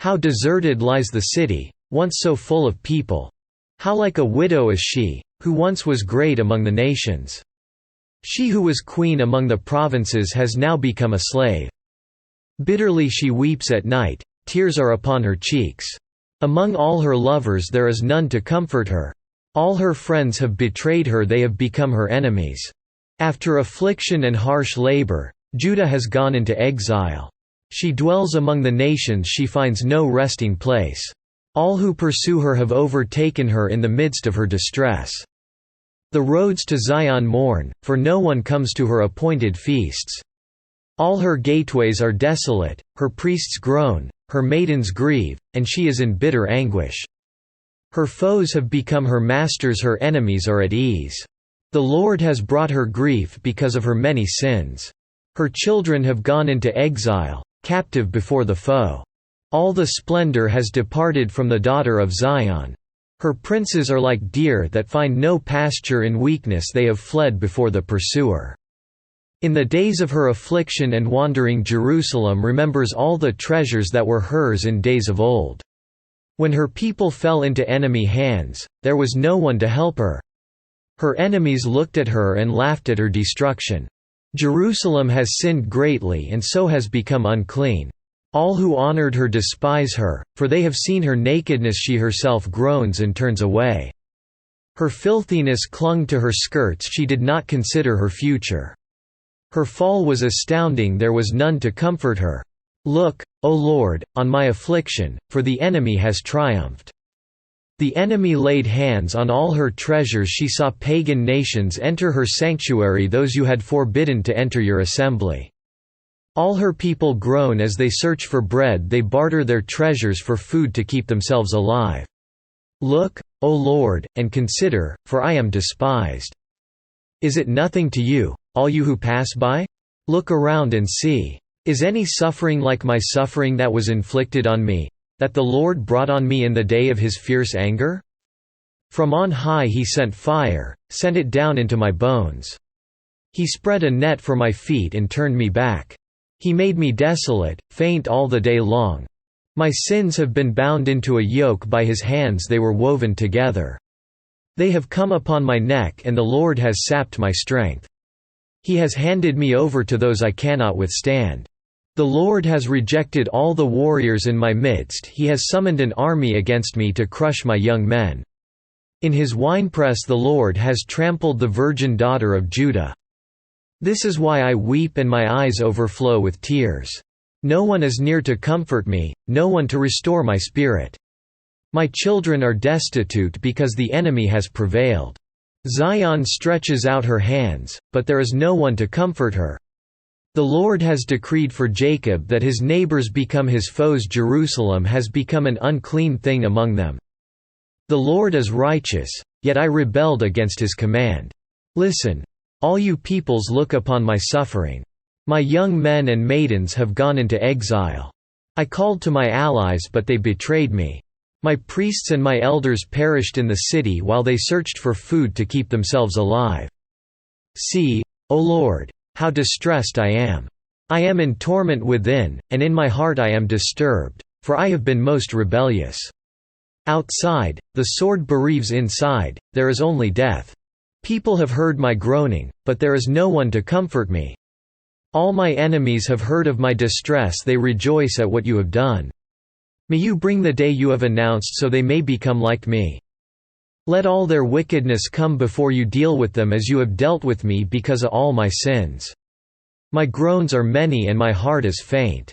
How deserted lies the city, once so full of people! How like a widow is she, who once was great among the nations! She who was queen among the provinces has now become a slave. Bitterly she weeps at night, tears are upon her cheeks. Among all her lovers there is none to comfort her. All her friends have betrayed her, they have become her enemies. After affliction and harsh labor, Judah has gone into exile. She dwells among the nations, she finds no resting place. All who pursue her have overtaken her in the midst of her distress. The roads to Zion mourn, for no one comes to her appointed feasts. All her gateways are desolate, her priests groan, her maidens grieve, and she is in bitter anguish. Her foes have become her masters, her enemies are at ease. The Lord has brought her grief because of her many sins. Her children have gone into exile, captive before the foe. All the splendor has departed from the daughter of Zion. Her princes are like deer that find no pasture, in weakness they have fled before the pursuer. In the days of her affliction and wandering, Jerusalem remembers all the treasures that were hers in days of old. When her people fell into enemy hands, there was no one to help her. Her enemies looked at her and laughed at her destruction. Jerusalem has sinned greatly and so has become unclean. All who honored her despise her, for they have seen her nakedness. She herself groans and turns away. Her filthiness clung to her skirts, she did not consider her future. Her fall was astounding, there was none to comfort her. Look, O Lord, on my affliction, for the enemy has triumphed. The enemy laid hands on all her treasures, she saw pagan nations enter her sanctuary, those you had forbidden to enter your assembly. All her people groan as they search for bread, they barter their treasures for food to keep themselves alive. Look, O Lord, and consider, for I am despised. Is it nothing to you, all you who pass by? Look around and see. Is any suffering like my suffering that was inflicted on me, that the Lord brought on me in the day of his fierce anger? From on high he sent fire, sent it down into my bones. He spread a net for my feet and turned me back. He made me desolate, faint all the day long. My sins have been bound into a yoke by his hands, they were woven together. They have come upon my neck, and the Lord has sapped my strength. He has handed me over to those I cannot withstand. The Lord has rejected all the warriors in my midst, he has summoned an army against me to crush my young men. In his winepress the Lord has trampled the virgin daughter of Judah. This is why I weep and my eyes overflow with tears. No one is near to comfort me, no one to restore my spirit. My children are destitute because the enemy has prevailed. Zion stretches out her hands, but there is no one to comfort her. The Lord has decreed for Jacob that his neighbors become his foes. Jerusalem has become an unclean thing among them. The Lord is righteous, yet I rebelled against his command. Listen, all you peoples, look upon my suffering. My young men and maidens have gone into exile. I called to my allies, but they betrayed me. My priests and my elders perished in the city while they searched for food to keep themselves alive. See, O Lord, how distressed I am. I am in torment within, and in my heart I am disturbed, for I have been most rebellious. Outside, the sword bereaves, inside, there is only death. People have heard my groaning, but there is no one to comfort me. All my enemies have heard of my distress, they rejoice at what you have done. May you bring the day you have announced so they may become like me. Let all their wickedness come before you, deal with them as you have dealt with me because of all my sins. My groans are many and my heart is faint.